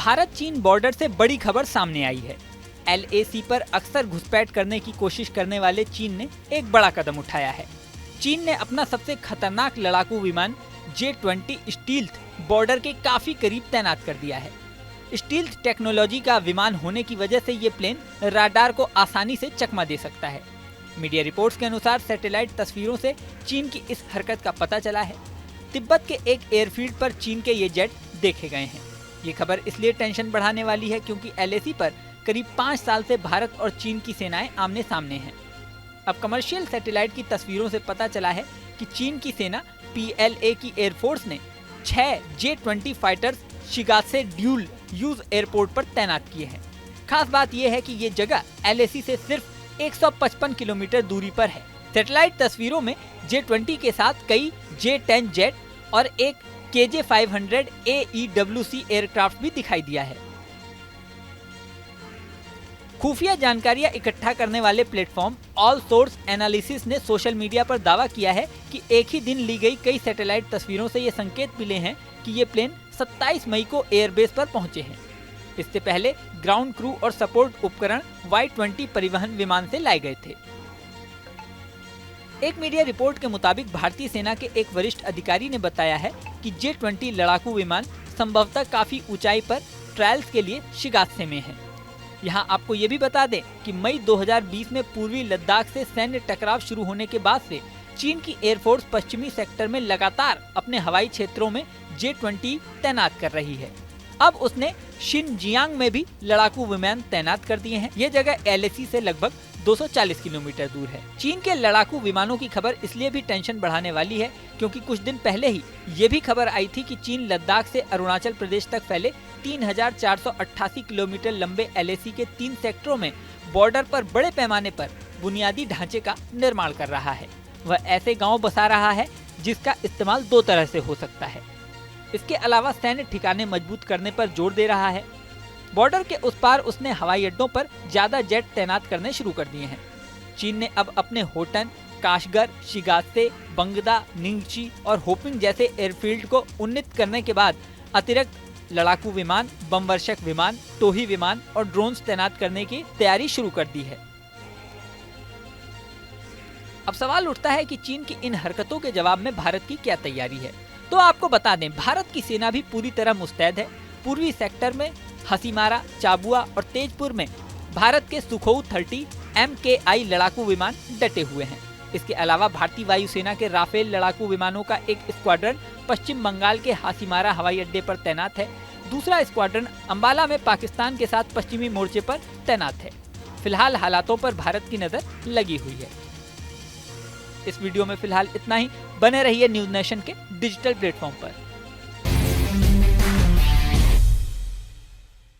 भारत चीन बॉर्डर से बड़ी खबर सामने आई है। LAC पर अक्सर घुसपैठ करने की कोशिश करने वाले चीन ने एक बड़ा कदम उठाया है। चीन ने अपना सबसे खतरनाक लड़ाकू विमान J-20 स्टील्थ बॉर्डर के काफी करीब तैनात कर दिया है। स्टील्थ टेक्नोलॉजी का विमान होने की वजह से ये प्लेन राडार को आसानी से चकमा दे सकता है। मीडिया रिपोर्ट्स के अनुसार सैटेलाइट तस्वीरों से चीन की इस हरकत का पता चला है। तिब्बत के एक एयरफील्ड पर चीन के ये जेट देखे गए हैं। ये खबर इसलिए टेंशन बढ़ाने वाली है क्योंकि LAC पर करीब 5 साल से भारत और चीन की सेनाएं आमने सामने हैं। अब कमर्शियल सैटेलाइट की तस्वीरों से पता चला है कि चीन की सेना PLA की एयरफोर्स ने 6 J-20 fighters Shigatse dual use airport पर तैनात किए हैं। खास बात यह है कि ये जगह LAC से सिर्फ 155 किलोमीटर दूरी पर है। सैटेलाइट तस्वीरों में J-20 के साथ कई J-10 जेट और एक KJ-500 AEWC एयरक्राफ्ट भी दिखाई दिया है। खुफिया जानकारियां इकट्ठा करने वाले प्लेटफॉर्म ऑल सोर्स एनालिसिस ने सोशल मीडिया पर दावा किया है कि एक ही दिन ली गई कई सैटेलाइट तस्वीरों से ये संकेत मिले हैं कि ये प्लेन 27 मई को एयरबेस पर पहुंचे हैं। इससे पहले ग्राउंड क्रू और सपोर्ट उपकरण Y-20 परिवहन विमान से लाए गए थे। एक मीडिया रिपोर्ट के मुताबिक भारतीय सेना के एक वरिष्ठ अधिकारी ने बताया है कि J-20 लड़ाकू विमान संभवतः काफी ऊंचाई पर ट्रायल्स के लिए शिगात्से में है। यहाँ आपको ये भी बता दें कि मई 2020 में पूर्वी लद्दाख से सैन्य टकराव शुरू होने के बाद से चीन की एयरफोर्स पश्चिमी सेक्टर में लगातार अपने हवाई क्षेत्रों में J-20 तैनात कर रही है। अब उसने शिनजियांग में भी लड़ाकू विमान तैनात कर दिए हैं। ये जगह LAC से लगभग 240 किलोमीटर दूर है। चीन के लड़ाकू विमानों की खबर इसलिए भी टेंशन बढ़ाने वाली है क्योंकि कुछ दिन पहले ही ये भी खबर आई थी कि चीन लद्दाख से अरुणाचल प्रदेश तक फैले 3488 किलोमीटर लंबे LAC के 3 सेक्टरों में बॉर्डर पर बड़े पैमाने पर बुनियादी ढांचे का निर्माण कर रहा है। वह ऐसे गाँव बसा रहा है जिसका इस्तेमाल 2 तरह से हो सकता है। इसके अलावा सैन्य ठिकाने मजबूत करने पर जोर दे रहा है। बॉर्डर के उस पार उसने हवाई अड्डों पर ज्यादा जेट तैनात करने शुरू कर दिए हैं। चीन ने अब अपने होटन, काशगर, शिगात्से, बंगदा, निंगची और होपिंग जैसे एयरफील्ड को उन्नत करने के बाद अतिरिक्त लड़ाकू विमान, बमवर्षक विमान, टोही विमान और ड्रोन्स तैनात करने की तैयारी शुरू कर दी है। अब सवाल उठता है कि चीन की इन हरकतों के जवाब में भारत की क्या तैयारी है। तो आपको बता दें, भारत की सेना भी पूरी तरह मुस्तैद है। पूर्वी सेक्टर में हसीमारा, चाबुआ और तेजपुर में भारत के सुखोई 30 MKI लड़ाकू विमान डटे हुए हैं। इसके अलावा भारतीय वायुसेना के राफेल लड़ाकू विमानों का एक स्क्वाड्रन पश्चिम बंगाल के हासीमारा हवाई अड्डे पर तैनात है। दूसरा स्क्वाड्रन अंबाला में पाकिस्तान के साथ पश्चिमी मोर्चे पर तैनात है। फिलहाल हालातों पर भारत की नजर लगी हुई है। इस वीडियो में फिलहाल इतना ही। बने रहिए न्यूज़ नेशन के डिजिटल प्लेटफॉर्म पर।